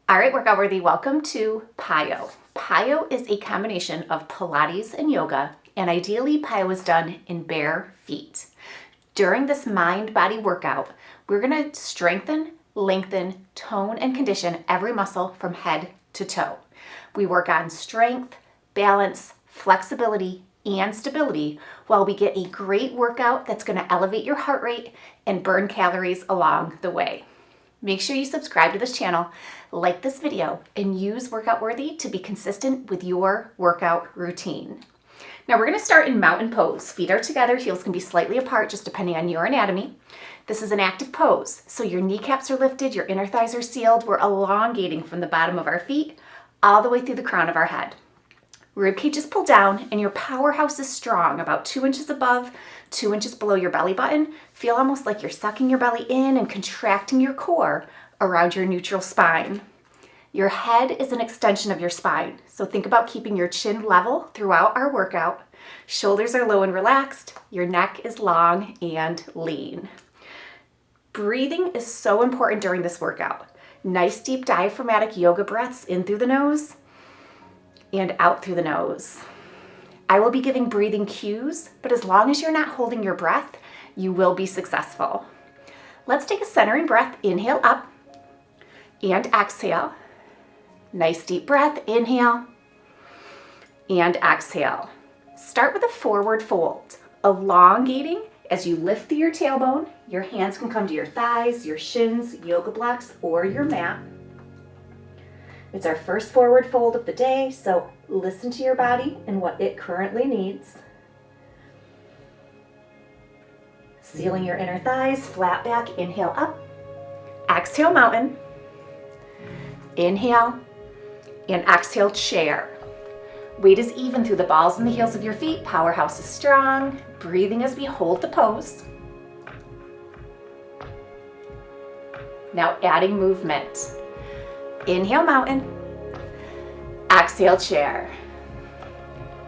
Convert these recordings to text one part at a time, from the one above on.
All right, workout worthy, welcome to PiYo. PiYo is a combination of Pilates and yoga, and ideally PiYo is done in bare feet. During this mind-body workout, we're gonna strengthen, lengthen, tone, and condition every muscle from head to toe. We work on strength, balance, flexibility, and stability while we get a great workout that's gonna elevate your heart rate and burn calories along the way. Make sure you subscribe to this channel, like this video, and use Workout Worthy to be consistent with your workout routine. Now we're gonna start in mountain pose. Feet are together, heels can be slightly apart just depending on your anatomy. This is an active pose, so your kneecaps are lifted, your inner thighs are sealed. We're elongating from the bottom of our feet all the way through the crown of our head. Ribcage is pulled down and your powerhouse is strong, about 2 inches above, 2 inches below your belly button. Feel almost like you're sucking your belly in and contracting your core around your neutral spine. Your head is an extension of your spine, so think about keeping your chin level throughout our workout. Shoulders are low and relaxed, your neck is long and lean. Breathing is so important during this workout. Nice deep diaphragmatic yoga breaths in through the nose and out through the nose. I will be giving breathing cues, but as long as you're not holding your breath, you will be successful. Let's take a centering breath. Inhale up and exhale. Nice deep breath. Inhale and exhale. Start with a forward fold, elongating as you lift through your tailbone. Your hands can come to your thighs, your shins, yoga blocks, or your mat. It's our first forward fold of the day, so listen to your body and what it currently needs. Sealing your inner thighs, flat back, inhale up. Exhale, mountain. Inhale and exhale, chair. Weight is even through the balls and the heels of your feet. Powerhouse is strong. Breathing as we hold the pose. Now adding movement. Inhale, mountain. Exhale, chair.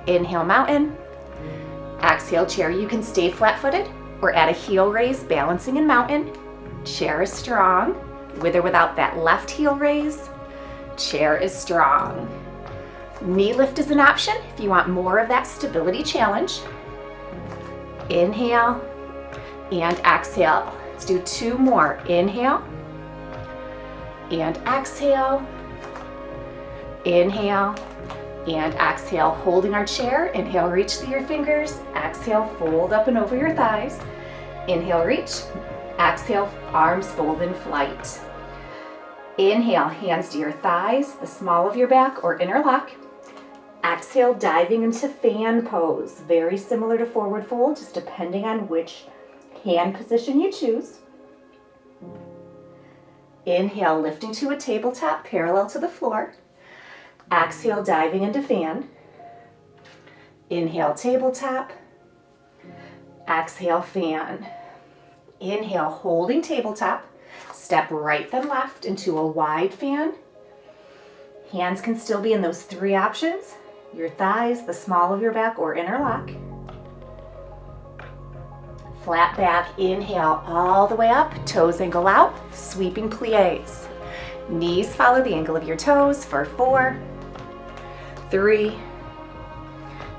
Inhale, mountain. Exhale, chair. You can stay flat-footed or add a heel raise, balancing in mountain. Chair is strong. With or without that left heel raise, chair is strong. Knee lift is an option if you want more of that stability challenge. Inhale and exhale. Let's do 2 more. Inhale and exhale. Inhale and exhale, holding our chair. Inhale, reach through your fingers. Exhale, fold up and over your thighs. Inhale, reach. Exhale, arms fold in flight. Inhale, hands to your thighs, the small of your back or interlock. Exhale, diving into fan pose. Very similar to forward fold, just depending on which hand position you choose. Inhale, lifting to a tabletop parallel to the floor. Exhale, diving into fan. Inhale, tabletop. Exhale, fan. Inhale, holding tabletop. Step right then left into a wide fan. Hands can still be in those 3 options. Your thighs, the small of your back, or interlock. Flat back, inhale all the way up, toes angle out, sweeping plies. Knees follow the angle of your toes for 4, 3,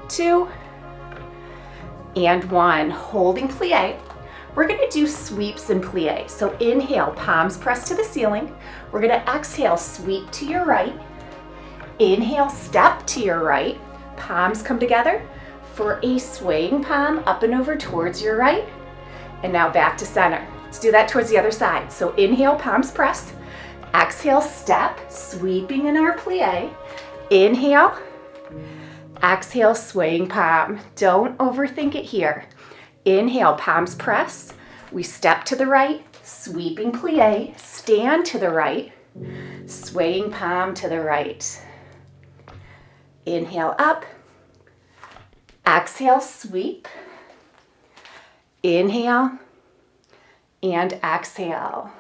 2, and 1. Holding plie. We're gonna do sweeps and plie. So inhale, palms press to the ceiling. We're gonna exhale, sweep to your right. Inhale, step to your right. Palms come together for a swaying palm up and over towards your right. And now back to center. Let's do that towards the other side. So inhale, palms press. Exhale, step, sweeping in our plie. Inhale, exhale, swaying palm. Don't overthink it here. Inhale, palms press. We step to the right, sweeping plie. Stand to the right, swaying palm to the right. Inhale up. Exhale, sweep. Inhale and exhale.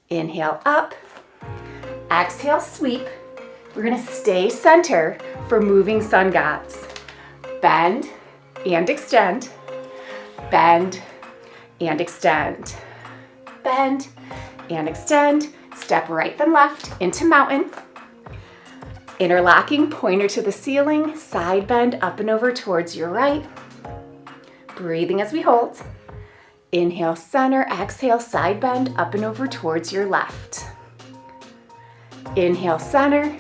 Inhale up. Exhale, sweep. We're gonna stay center for moving sun gods. Bend and extend. Bend and extend. Bend and extend. Step right then left into mountain. Interlocking, pointer to the ceiling, side bend up and over towards your right. Breathing as we hold. Inhale, center, exhale, side bend up and over towards your left. Inhale, center,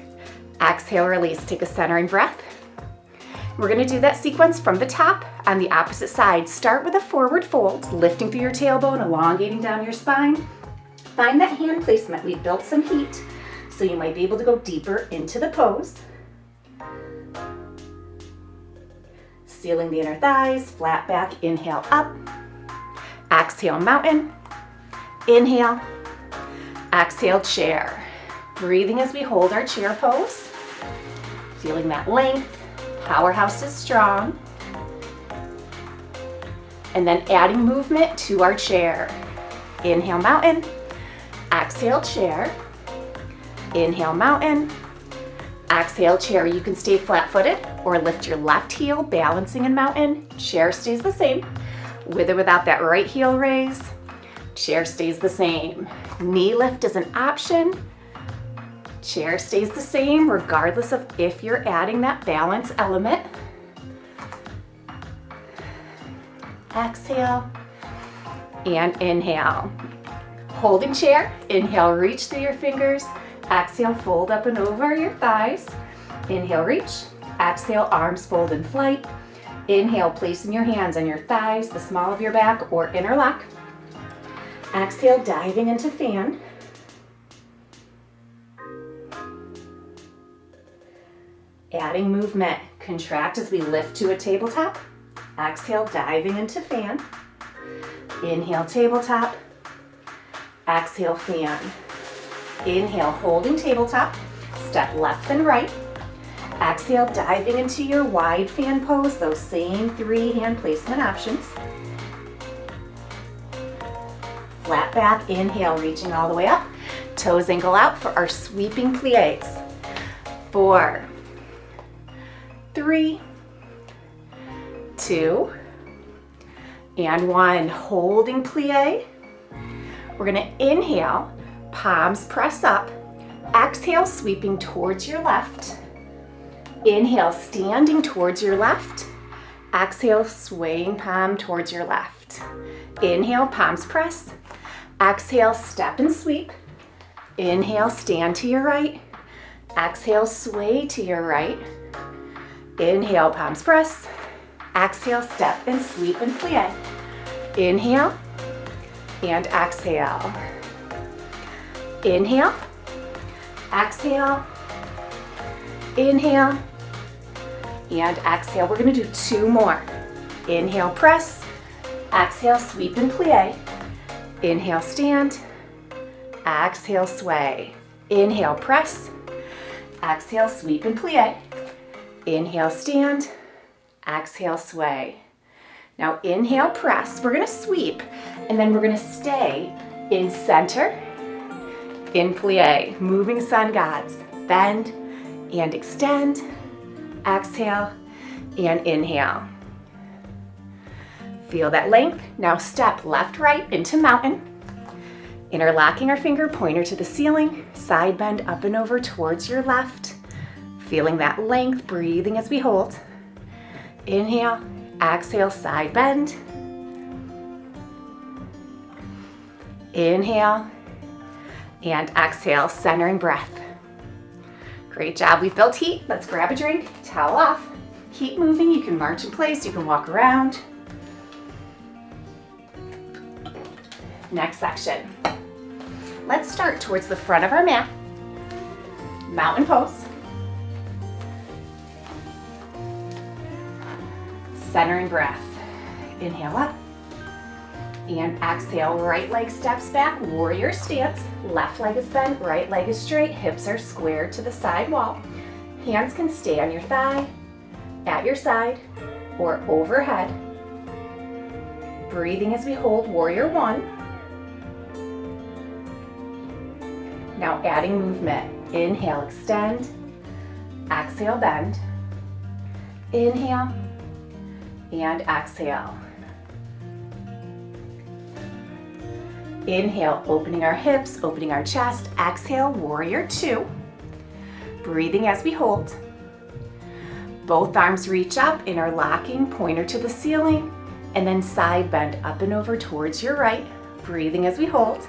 exhale, release. Take a centering breath. We're gonna do that sequence from the top on the opposite side. Start with a forward fold, lifting through your tailbone, elongating down your spine. Find that hand placement. We've built some heat, so you might be able to go deeper into the pose. Sealing the inner thighs, flat back, inhale up. Exhale, mountain. Inhale. Exhale, chair. Breathing as we hold our chair pose. Feeling that length. Powerhouse is strong. And then adding movement to our chair. Inhale, mountain. Exhale, chair. Inhale, mountain. Exhale, chair. You can stay flat-footed or lift your left heel, balancing in mountain. Chair stays the same. With or without that right heel raise, chair stays the same. Knee lift is an option. Chair stays the same regardless of if you're adding that balance element. Exhale and inhale. Holding chair, inhale, reach through your fingers. Exhale, fold up and over your thighs. Inhale, reach. Exhale, arms fold in flight. Inhale, placing your hands on your thighs, the small of your back, or interlock. Exhale, diving into fan. Adding movement. Contract as we lift to a tabletop. Exhale, diving into fan. Inhale, tabletop. Exhale, fan. Inhale, holding tabletop. Step left and right. Exhale, diving into your wide fan pose, those same 3 hand placement options. Flat back, inhale, reaching all the way up. Toes ankle out for our sweeping plies. 4, 3, 2, and 1. Holding plie. We're gonna inhale, palms press up. Exhale, sweeping towards your left. Inhale, standing towards your left. Exhale, swaying palm towards your left. Inhale, palms press. Exhale, step and sweep. Inhale, stand to your right. Exhale, sway to your right. Inhale, palms press. Exhale, step and sweep and plie. Inhale and exhale. Inhale, exhale, inhale, and exhale. We're gonna do 2 more. Inhale, press. Exhale, sweep and plie. Inhale, stand. Exhale, sway. Inhale, press. Exhale, sweep and plie. Inhale, stand. Exhale, sway. Now inhale, press. We're gonna sweep, and then we're gonna stay in center, in plie. Moving sun gods. Bend and extend. Exhale and inhale. Feel that length. Now step left, right into mountain. Interlocking our finger pointer to the ceiling. Side bend up and over towards your left. Feeling that length, breathing as we hold. Inhale, exhale, side bend. Inhale and exhale, centering breath. Great job. We've built heat. Let's grab a drink, towel off. Keep moving. You can march in place. You can walk around. Next section. Let's start towards the front of our mat. Mountain pose. Centering breath. Inhale up. And exhale, right leg steps back, warrior stance. Left leg is bent, right leg is straight, hips are squared to the side wall. Hands can stay on your thigh, at your side, or overhead. Breathing as we hold warrior 1. Now adding movement. Inhale, extend. Exhale, bend. Inhale, and exhale. Inhale, opening our hips, opening our chest. Exhale, warrior two. Breathing as we hold. Both arms reach up, interlocking, pointer to the ceiling, and then side bend up and over towards your right. Breathing as we hold.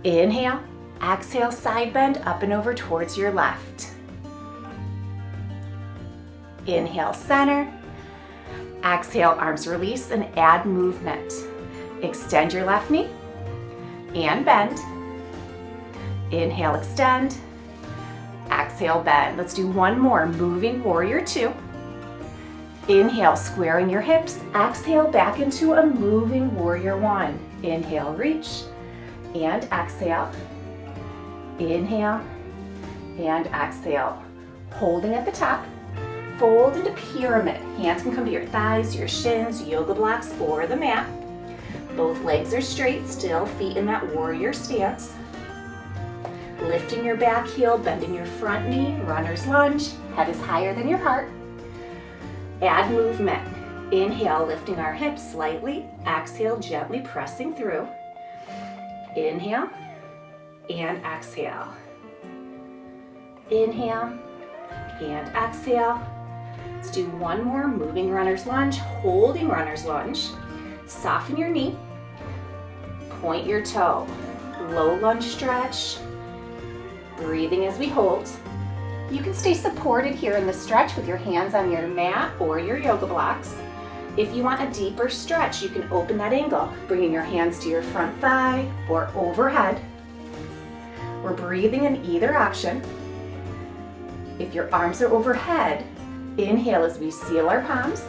Inhale, exhale, side bend up and over towards your left. Inhale, center. Exhale, arms release and add movement. Extend your left knee and bend. Inhale, extend. Exhale, bend. Let's do one more, moving warrior two. Inhale, squaring your hips. Exhale, back into a moving warrior one. Inhale, reach and exhale. Inhale and exhale. Holding at the top. Fold into pyramid. Hands can come to your thighs, your shins, yoga blocks, or the mat. Both legs are straight still, feet in that warrior stance. Lifting your back heel, bending your front knee, runner's lunge. Head is higher than your heart. Add movement. Inhale, lifting our hips slightly. Exhale, gently pressing through. Inhale and exhale. Inhale and exhale. Let's do one more, moving runner's lunge, holding runner's lunge. Soften your knee, point your toe, low lunge stretch, breathing as we hold. You can stay supported here in the stretch with your hands on your mat or your yoga blocks. If you want a deeper stretch, you can open that angle, bringing your hands to your front thigh or overhead. We're breathing in either option. If your arms are overhead, inhale as we seal our palms.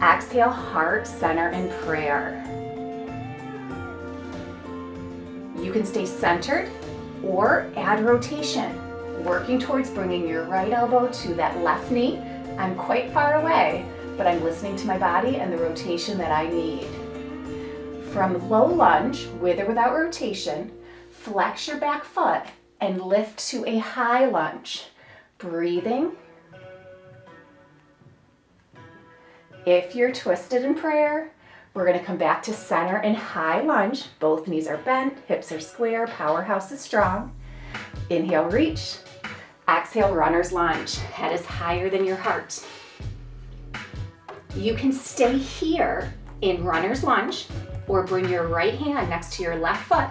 Exhale, heart, center, and prayer. You can stay centered or add rotation, working towards bringing your right elbow to that left knee. I'm quite far away, but I'm listening to my body and the rotation that I need. From low lunge, with or without rotation, flex your back foot and lift to a high lunge. Breathing. If you're twisted in prayer, we're going to come back to center and high lunge. Both knees are bent, hips are square, powerhouse is strong. Inhale, reach. Exhale, runner's lunge. Head is higher than your heart. You can stay here in runner's lunge or bring your right hand next to your left foot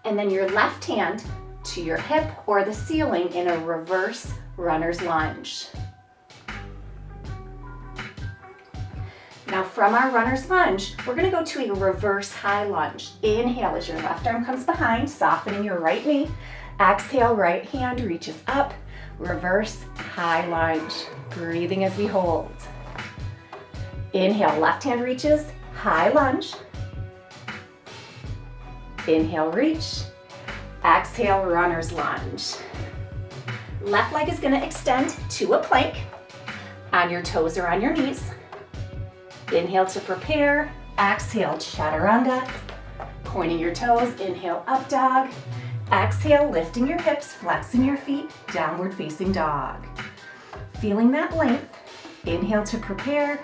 and then your left hand to your hip or the ceiling in a reverse runner's lunge. Now from our runner's lunge, we're going to go to a reverse high lunge. Inhale as your left arm comes behind, softening your right knee. Exhale, right hand reaches up, reverse high lunge. Breathing as we hold. Inhale, left hand reaches, high lunge. Inhale, reach. Exhale, runner's lunge. Left leg is going to extend to a plank on your toes or on your knees. Inhale to prepare. Exhale, chaturanga. Pointing your toes. Inhale, up dog. Exhale, lifting your hips, flexing your feet, downward facing dog. Feeling that length. Inhale to prepare.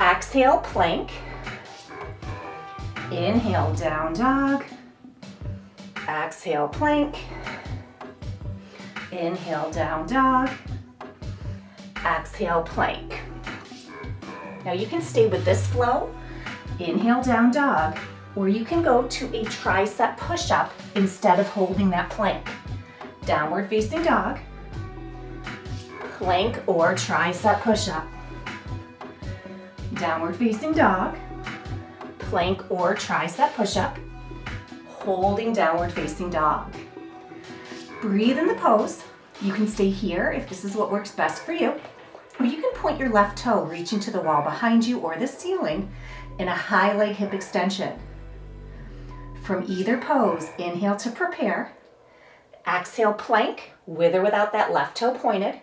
Exhale, plank. Inhale, down dog. Exhale, plank. Inhale, down dog. Exhale, plank. Now you can stay with this flow. Inhale, down dog, or you can go to a tricep push-up instead of holding that plank. Downward facing dog, plank or tricep push-up. Downward facing dog, plank or tricep push-up, holding downward facing dog. Breathe in the pose. You can stay here if this is what works best for you, or you can point your left toe reaching to the wall behind you or the ceiling in a high leg hip extension. From either pose, inhale to prepare. Exhale, plank, with or without that left toe pointed.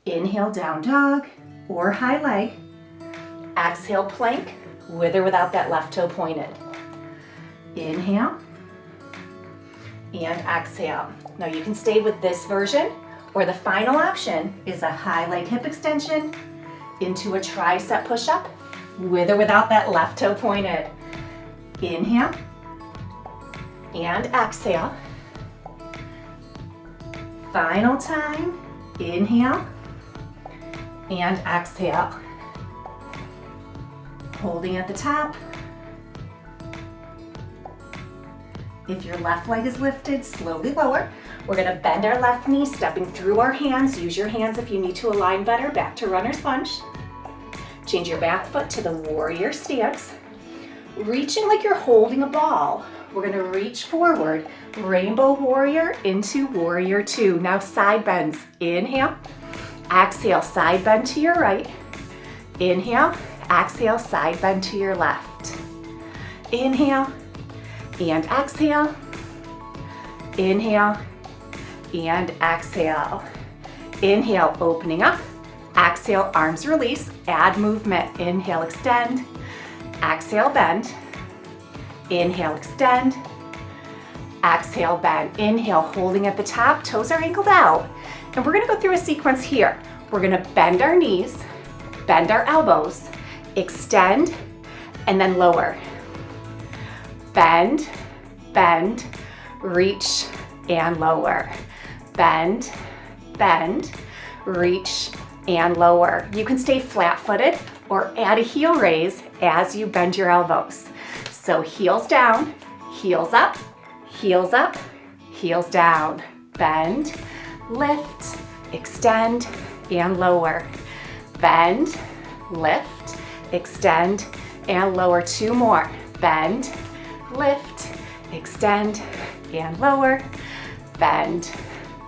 Inhale, down dog or high leg. Exhale, plank, with or without that left toe pointed. Inhale and exhale. Now you can stay with this version, or the final option is a high leg hip extension into a tricep push-up with or without that left toe pointed. Inhale and exhale. Final time, inhale and exhale. Holding at the top. If your left leg is lifted, slowly lower. We're gonna bend our left knee, stepping through our hands. Use your hands if you need to align better. Back to runner's lunge. Change your back foot to the warrior stance. Reaching like you're holding a ball. We're gonna reach forward, rainbow warrior into warrior two. Now side bends. Inhale, exhale, side bend to your right. Inhale, exhale, side bend to your left. Inhale and exhale. Inhale and exhale. Inhale, opening up. Exhale, arms release. Add movement. Inhale, extend. Exhale, bend. Inhale, extend. Exhale, bend. Inhale, holding at the top. Toes are angled out. And we're gonna go through a sequence here. We're gonna bend our knees, bend our elbows, extend, and then lower. Bend, bend, reach, and lower. Bend, bend, reach, and lower. You can stay flat-footed or add a heel raise as you bend your elbows. So heels down, heels up, heels up, heels down. Bend, lift, extend, and lower. Bend, lift, extend, and lower. Two more. Bend, lift, extend, and lower. Bend,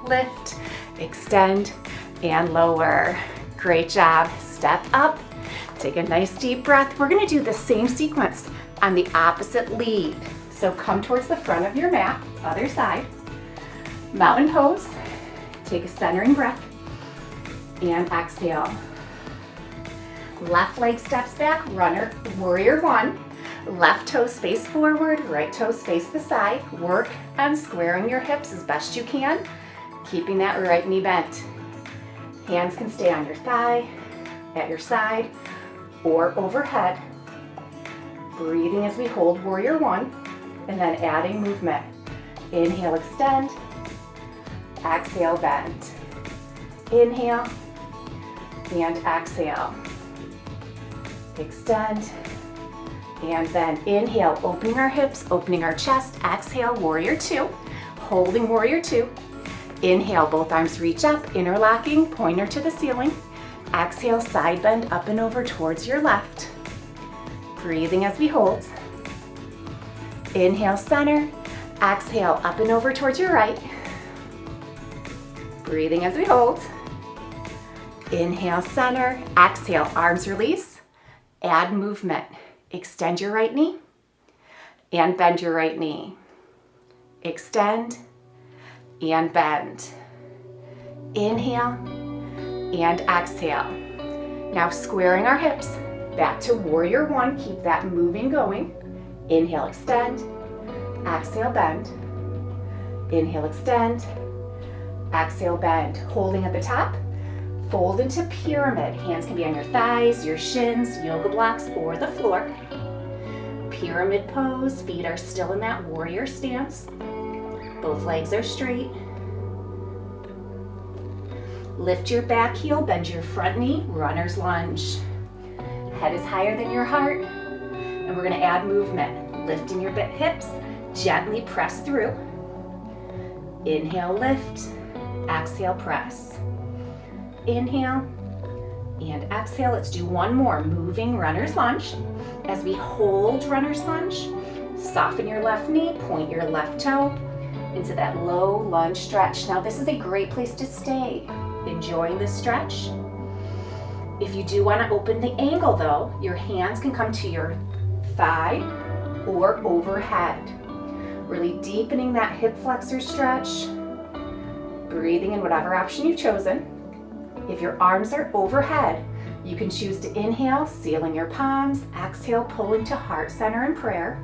lift, extend, and lower. Great job. Step up. Take a nice deep breath. We're gonna do the same sequence on the opposite lead. So come towards the front of your mat, other side. Mountain pose. Take a centering breath and exhale. Left leg steps back, runner, warrior one. Left toes face forward, right toes face the side. Work on squaring your hips as best you can, keeping that right knee bent. Hands can stay on your thigh, at your side, or overhead. Breathing as we hold warrior one, and then adding movement. Inhale, extend. Exhale, bend. Inhale, and exhale. Extend, and then inhale, opening our hips, opening our chest. Exhale, warrior two. Holding warrior two. Inhale, both arms reach up, interlocking, pointer to the ceiling. Exhale, side bend up and over towards your left. Breathing as we hold. Inhale, center. Exhale, up and over towards your right. Breathing as we hold. Inhale, center. Exhale, arms release. Add movement. Extend your right knee and bend your right knee. Extend and bend. Inhale and exhale. Now squaring our hips back to warrior one. Keep that moving going. Inhale, extend. Exhale, bend. Inhale, extend. Exhale, bend. Holding at the top. Fold into pyramid. Hands can be on your thighs, your shins, yoga blocks, or the floor. Pyramid pose. Feet are still in that warrior stance. Both legs are straight. Lift your back heel, bend your front knee, runner's lunge. Head is higher than your heart, and we're gonna add movement. Lifting your hips, gently press through. Inhale, lift. Exhale, press. Inhale and exhale. Let's do one more. Moving runner's lunge. As we hold runner's lunge, soften your left knee, point your left toe into that low lunge stretch. Now this is a great place to stay. Enjoying this stretch. If you do want to open the angle though, your hands can come to your thigh or overhead. Really deepening that hip flexor stretch. Breathing in whatever option you've chosen. If your arms are overhead, you can choose to inhale, sealing your palms. Exhale, pulling to heart center in prayer.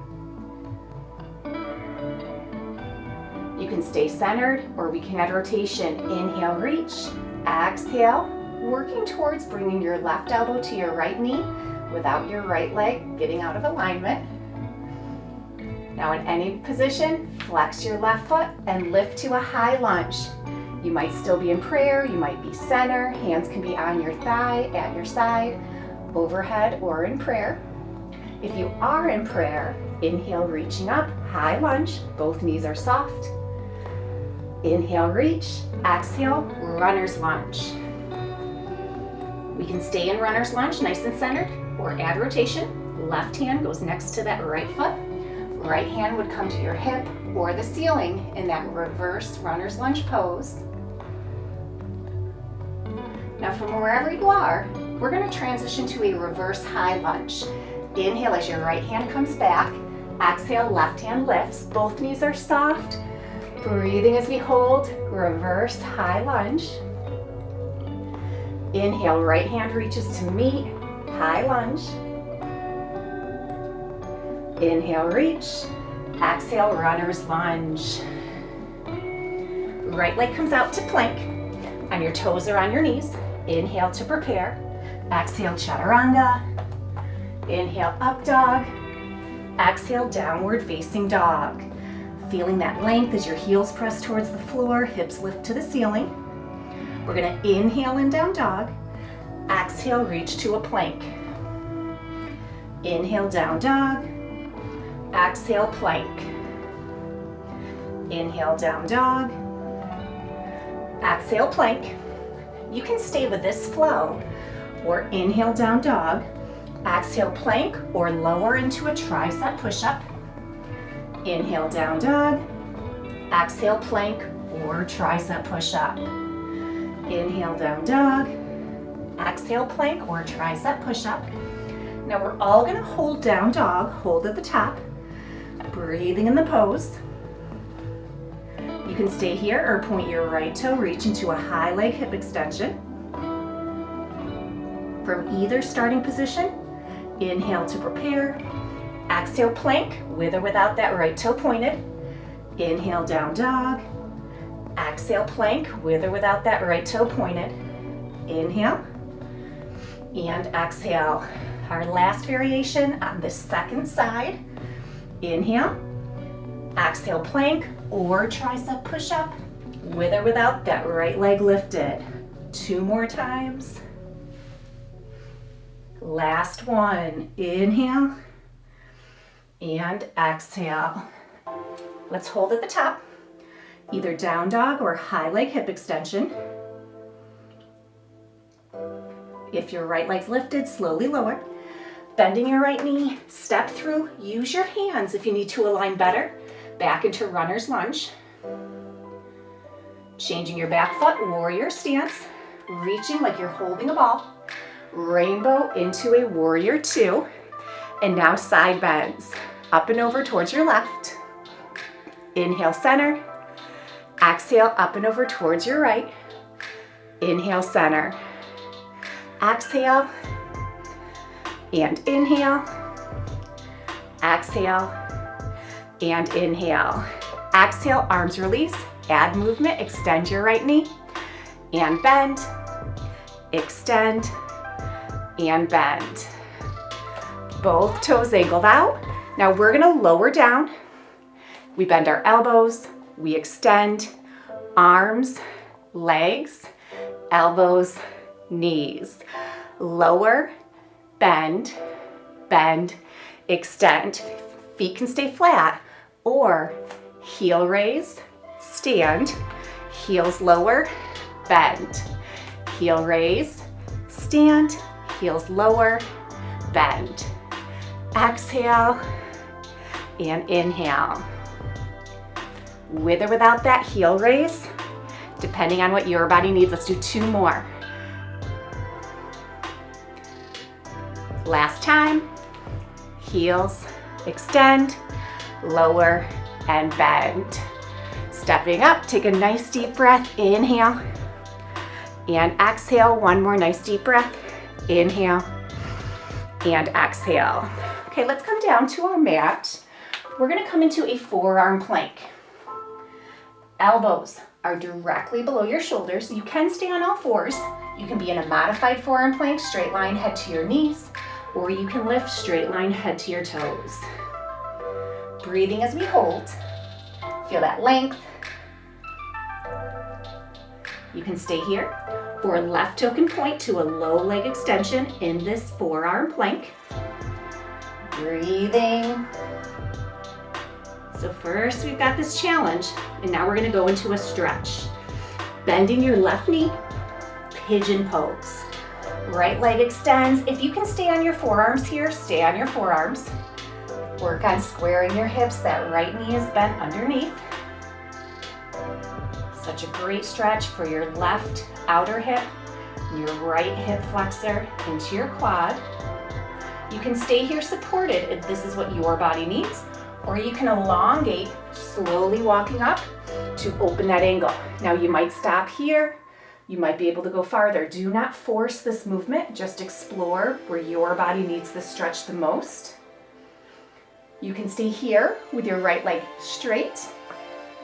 You can stay centered, or we can add rotation. Inhale, reach. Exhale, working towards bringing your left elbow to your right knee without your right leg getting out of alignment. Now in any position, flex your left foot and lift to a high lunge. You might still be in prayer, you might be center, hands can be on your thigh, at your side, overhead, or in prayer. If you are in prayer, inhale, reaching up, high lunge, both knees are soft. Inhale, reach, exhale, runner's lunge. We can stay in runner's lunge, nice and centered, or add rotation. Left hand goes next to that right foot. Right hand would come to your hip or the ceiling in that reverse runner's lunge pose. Now from wherever you are, we're going to transition to a reverse high lunge. Inhale as your right hand comes back. Exhale, left hand lifts. Both knees are soft. Breathing as we hold, reverse high lunge. Inhale, right hand reaches to meet, high lunge. Inhale, reach. Exhale, runner's lunge. Right leg comes out to plank. On your toes or on your knees. Inhale to prepare. Exhale, chaturanga. Inhale, up dog. Exhale, downward facing dog. Feeling that length as your heels press towards the floor, hips lift to the ceiling. We're gonna inhale in down dog. Exhale, reach to a plank. Inhale, down dog. Exhale, plank. Inhale, down dog. Exhale, plank. You can stay with this flow or inhale, down dog. Exhale, plank, or lower into a tricep push-up. Inhale, down dog. Exhale, plank, or tricep push-up. Inhale, down dog. Exhale, plank, or tricep push-up. Now we're all gonna hold down dog, hold at the top. Breathing in the pose. You can stay here or point your right toe, reach into a high leg hip extension. From either starting position, inhale to prepare. Exhale, plank, with or without that right toe pointed. Inhale, down dog. Exhale, plank, with or without that right toe pointed. Inhale, and exhale. Our last variation on the second side. Inhale, exhale, plank, or tricep push-up, with or without that right leg lifted. 2 more times. Last one. Inhale and exhale. Let's hold at the top, either down dog or high leg hip extension. If your right leg's lifted, slowly lower. Bending your right knee, step through, use your hands if you need to align better. Back into runner's lunge. Changing your back foot, warrior stance. Reaching like you're holding a ball. Rainbow into a warrior 2. And now side bends. Up and over towards your left. Inhale, center. Exhale, up and over towards your right. Inhale, center. Exhale. And inhale. Exhale. And inhale. Exhale, arms release. Add movement, extend your right knee. And bend. Extend. And bend. Both toes angled out. Now we're gonna lower down. We bend our elbows, we extend, arms, legs, elbows, knees. Lower, bend, bend, extend. Feet can stay flat, or heel raise, stand, heels lower, bend. Heel raise, stand, heels lower, bend. Exhale and inhale. With or without that heel raise, depending on what your body needs. Let's do 2 more. Last time. Heels, extend, lower, and bend. Stepping up, take a nice deep breath. Inhale and exhale. 1 more nice deep breath. Inhale and exhale. Okay, let's come down to our mat. We're gonna come into a forearm plank. Elbows are directly below your shoulders. You can stay on all fours. You can be in a modified forearm plank, straight line head to your knees, or you can lift straight line head to your toes. Breathing as we hold. Feel that length. You can stay here, or left toe can point to a low leg extension in this forearm plank. Breathing. So first we've got this challenge, and now we're gonna go into a stretch. Bending your left knee, pigeon pose. Right leg extends. If you can stay on your forearms here, stay on your forearms. Work on squaring your hips. That right knee is bent underneath. Such a great stretch for your left outer hip, and your right hip flexor into your quad. You can stay here supported if this is what your body needs, or you can elongate, slowly walking up to open that angle. Now you might stop here. You might be able to go farther. Do not force this movement. Just explore where your body needs the stretch the most. You can stay here with your right leg straight,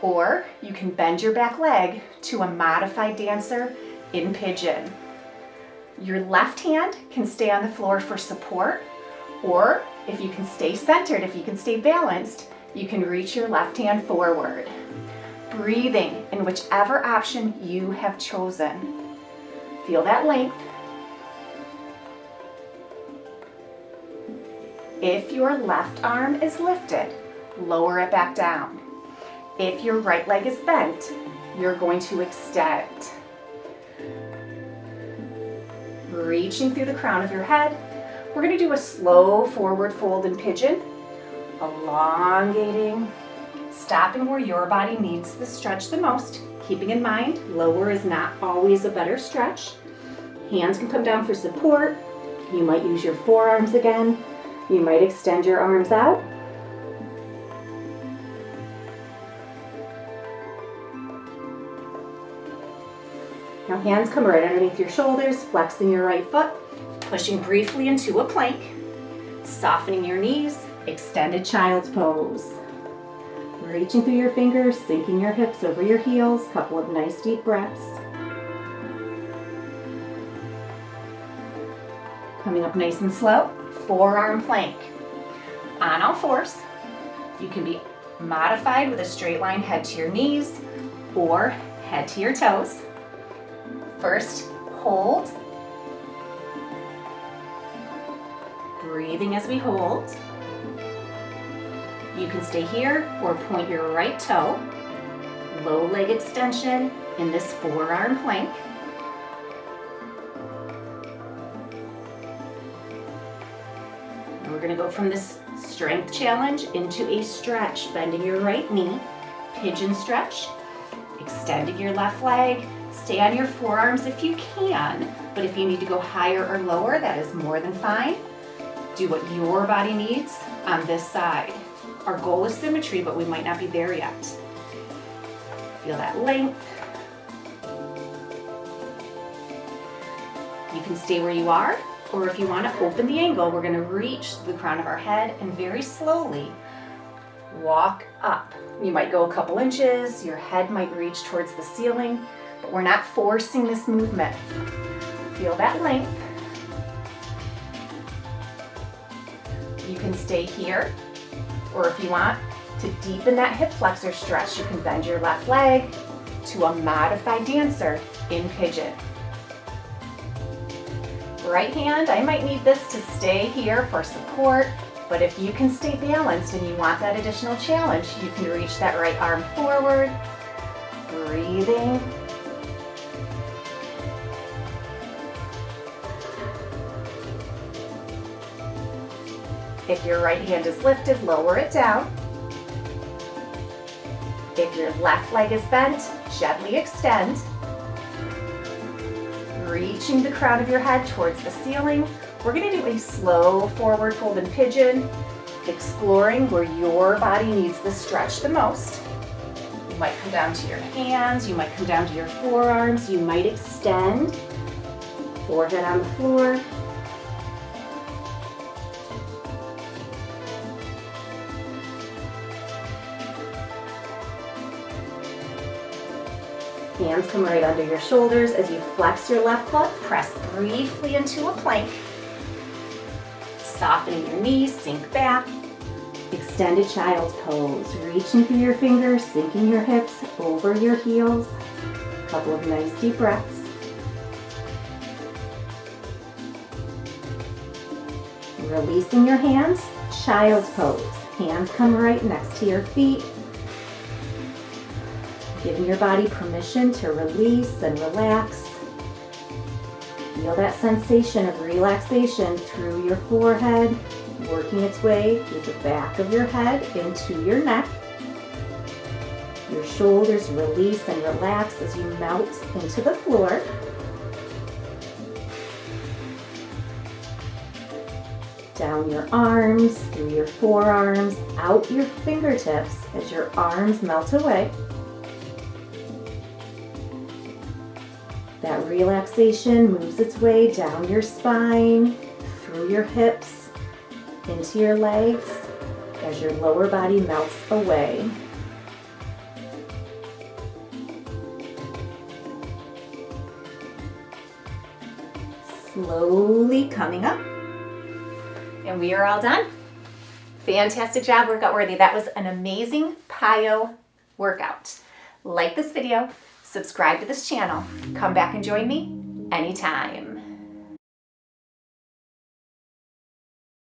or you can bend your back leg to a modified dancer in pigeon. Your left hand can stay on the floor for support, or if you can stay centered, if you can stay balanced, you can reach your left hand forward. Breathing in whichever option you have chosen. Feel that length. If your left arm is lifted, lower it back down. If your right leg is bent, you're going to extend. Reaching through the crown of your head. We're going to do a slow forward fold in pigeon, elongating, stopping where your body needs the stretch the most, keeping in mind lower is not always a better stretch. Hands can come down for support. You might use your forearms again. You might extend your arms out. Now hands come right underneath your shoulders, flexing your right foot, pushing briefly into a plank, softening your knees, extended child's pose. Reaching through your fingers, sinking your hips over your heels, couple of nice deep breaths. Coming up nice and slow, forearm plank. On all fours, you can be modified with a straight line head to your knees or head to your toes. First, hold. Breathing as we hold. You can stay here or point your right toe, low leg extension in this forearm plank. And we're going to go from this strength challenge into a stretch, bending your right knee, pigeon stretch, extending your left leg. Stay on your forearms if you can, but if you need to go higher or lower, that is more than fine. Do what your body needs on this side. Our goal is symmetry, but we might not be there yet. Feel that length. You can stay where you are, or if you want to open the angle, we're going to reach the crown of our head and very slowly walk up. You might go a couple inches, your head might reach towards the ceiling, but we're not forcing this movement. Feel that length. You can stay here, or if you want to deepen that hip flexor stretch, you can bend your left leg to a modified dancer in pigeon. Right hand, I might need this to stay here for support, but if you can stay balanced and you want that additional challenge, you can reach that right arm forward, breathing. If your right hand is lifted, lower it down. If your left leg is bent, gently extend. Reaching the crown of your head towards the ceiling. We're going to do a slow forward fold in pigeon, exploring where your body needs the stretch the most. You might come down to your hands, you might come down to your forearms, you might extend, forehead on the floor. Hands come right under your shoulders as you flex your left foot. Press briefly into a plank. Softening your knees, sink back. Extended child's pose. Reaching through your fingers, sinking your hips over your heels. A couple of nice deep breaths. Releasing your hands, child's pose. Hands come right next to your feet. Giving your body permission to release and relax. Feel that sensation of relaxation through your forehead, working its way through the back of your head into your neck. Your shoulders release and relax as you melt into the floor. Down your arms, through your forearms, out your fingertips as your arms melt away. That relaxation moves its way down your spine, through your hips, into your legs as your lower body melts away. Slowly coming up. And we are all done. Fantastic job, workout worthy. That was an amazing PiYo workout. Like this video, subscribe to this channel. Come back and join me anytime.